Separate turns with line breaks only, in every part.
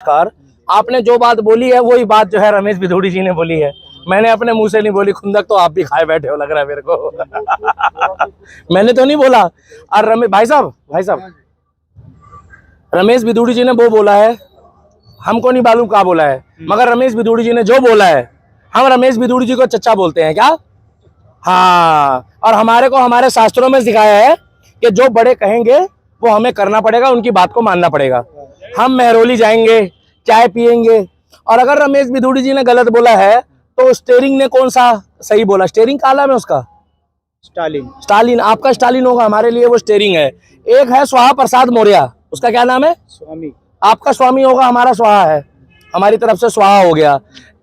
Car आपने जो बात बोली है वही बात जो है रमेश भिदोड़ी जी ने बोली है। मैंने अपने मुंह से नहीं बोली, खुंदक तो आप भी खाए बैठे हो लग रहा है मेरे को। मैंने तो नहीं बोला। और रमेश भाई साहब रमेश भिदोड़ी जी ने वो बोला है, हमको नहीं मालूम क्या बोला है, मगर रमेश भिदोड़ी जी ने जो बोला है, हम रमेश भिदोड़ी जी को चच्चा बोलते हैं क्या? हाँ, और हमारे को हमारे शास्त्रों में सिखाया है कि जो बड़े कहेंगे वो हमें करना पड़ेगा, उनकी बात को मानना पड़ेगा। हम मेहरौली जाएंगे, चाय पियेंगे, और अगर रमेश भिदोड़ी जी ने गलत बोला है तो स्टेरिंग ने कौन सा सही बोला? स्टेरिंग काला में उसका स्टालिन, आपका स्टालिन होगा, हमारे लिए वो स्टेरिंग है। एक है स्वाहा प्रसाद मौर्य, उसका क्या नाम है? स्वामी। आपका स्वामी होगा, हमारा स्वाहा है, हमारी तरफ से स्वाहा हो गया।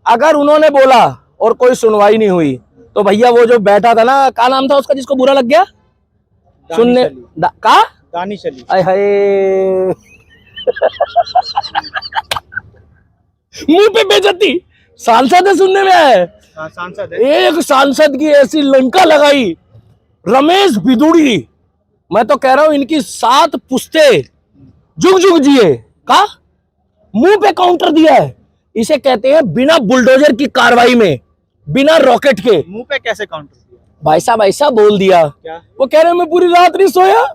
अगर उन्होंने बोला और कोई सुनवाई नहीं हुई तो भैया वो जो बैठा था ना, क्या नाम था उसका जिसको बुरा लग गया सुनने का? दानिश अली। हाय मुंह पे बेइज्जती, सांसद है, सुनने में आया सांसद है। एक सांसद की ऐसी लंका लगाई रमेश भिदोड़ी, मैं तो कह रहा हूं इनकी 7 पुश्ते जुग जुग जिए का मुंह पे काउंटर दिया है। इसे कहते हैं बिना बुलडोजर की कार्रवाई में, बिना रॉकेट के
मुंह पे कैसे काउंटर दिया?
भाई साहब ऐसा बोल दिया क्या? वो कह रहे मैं पूरी रात नहीं सोया,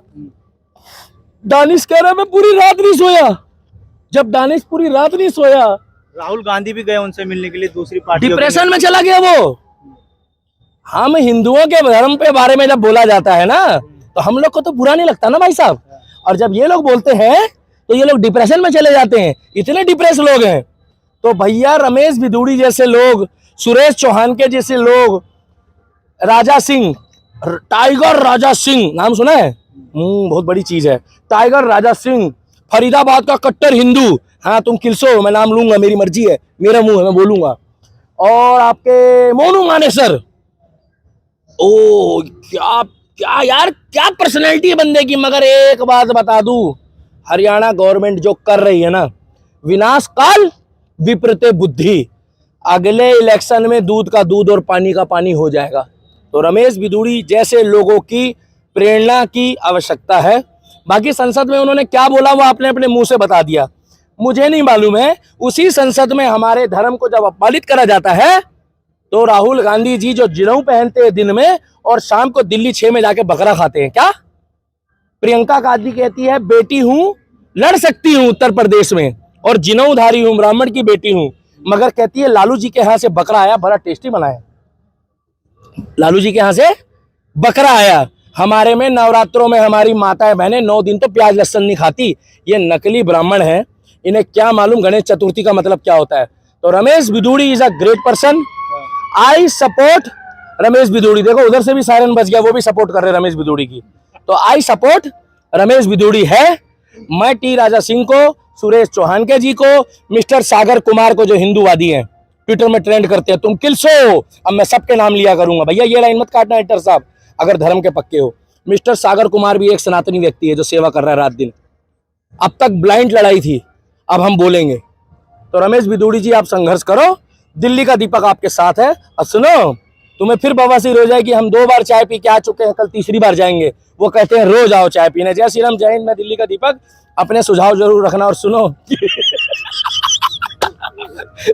दानिश कह रहा मैं पूरी रात नहीं सोया। जब दानिश पूरी रात नहीं सोया,
राहुल गांधी भी गए उनसे मिलने के लिए, दूसरी पार्टी
डिप्रेशन में चला गया वो। हम हिंदुओं के धर्म पे बारे में जब बोला जाता है ना तो हम लोग को तो बुरा नहीं लगता ना भाई साहब, और जब ये लोग बोलते हैं तो ये लोग डिप्रेशन में चले जाते हैं। इतने डिप्रेस लोग हैं। तो भैया रमेश भिदोड़ी जैसे लोग, सुरेश चौहान के जैसे लोग, राजा सिंह, टाइगर राजा सिंह नाम सुना है? बहुत बड़ी चीज है टाइगर राजा सिंह, फरीदाबाद का कट्टर हिंदू। हाँ तुम किलसो, मैं नाम लूंगा, मेरी मर्जी है, मेरा मुंह है, मैं बोलूंगा। और आपके मोनू मानेसर, ओ क्या क्या यार, क्या पर्सनैलिटी है बंदे की। मगर एक बात बता दूं, हरियाणा गवर्नमेंट जो कर रही है ना, विनाश काल विपरीत बुद्धि, अगले इलेक्शन में दूध का दूध और पानी का पानी हो जाएगा। तो रमेश भिदोड़ी जैसे लोगों की प्रेरणा की आवश्यकता है। बाकी संसद में उन्होंने क्या बोला वो आपने अपने मुंह से बता दिया, मुझे नहीं मालूम है। उसी संसद में हमारे धर्म को जब अपमानित करा जाता है तो राहुल गांधी जी जो जिनऊ पहनते हैं दिन में और शाम को दिल्ली 6 में जाके बकरा खाते हैं क्या? प्रियंका गांधी कहती है बेटी हूं, लड़ सकती हूं उत्तर प्रदेश में, और जिनऊधारी हूं, ब्राह्मण की बेटी हूं, मगर कहती है लालू जी के यहां से बकरा आया, बड़ा टेस्टी बनाया, लालू जी के यहां से बकरा आया। हमारे में नवरात्रों में हमारी माताएं बहनें 9 दिन तो प्याज लहसुन नहीं खाती। ये नकली ब्राह्मण है, इन्हें क्या मालूम गणेश चतुर्थी का मतलब क्या होता है। तो Ramesh भिदोड़ी is a great person, I support Ramesh भिदोड़ी। देखो उधर से भी सायरन बज गया, वो भी सपोर्ट कर रहे रमेश भिदोड़ी की। तो आई सपोर्ट रमेश भिदोड़ी है। मैं टी राजा सिंह को, सुरेश चौहान के जी को, मिस्टर सागर कुमार को जो हिंदूवादी हैं, ट्विटर में ट्रेंड करते हैं तुम किलसो, अब मैं सबके नाम लिया करूंगा। भैया ये लाइन मत काटना एडिटर साहब, अगर धर्म के पक्के हो। मिस्टर सागर कुमार भी एक सनातनी व्यक्ति है जो सेवा कर रहा है रात दिन। अब तक ब्लाइंड लड़ाई थी, अब हम बोलेंगे। तो रमेश भिदोड़ी जी आप संघर्ष करो, दिल्ली का दीपक आपके साथ है। अब सुनो, तुम्हें फिर बवासीर हो जाए कि हम 2 बार चाय पी के आ चुके हैं, कल तीसरी बार जाएंगे। वो कहते हैं रोज आओ चाय पीने। जय श्री राम, जय हिंद, मैं दिल्ली का दीपक। अपने सुझाव जरूर रखना। और सुनो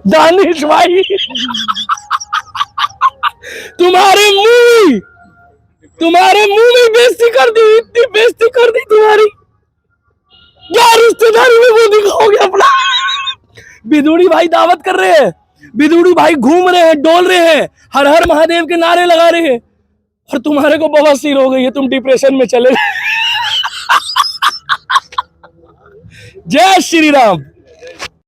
दानिश भाई तुम्हारे मुंह में बेइज्जती कर दी, इतनी बेइज्जती कर दी तुम्हारी, क्या रिश्तेदारी में वो दिखाओगे अपना? भिदोड़ी भाई दावत कर रहे हैं, भिदोड़ी भाई घूम रहे हैं, डोल रहे हैं, हर हर महादेव के नारे लगा रहे हैं, और तुम्हारे को बवासीर हो गई है, तुम डिप्रेशन में चले। जय श्री राम।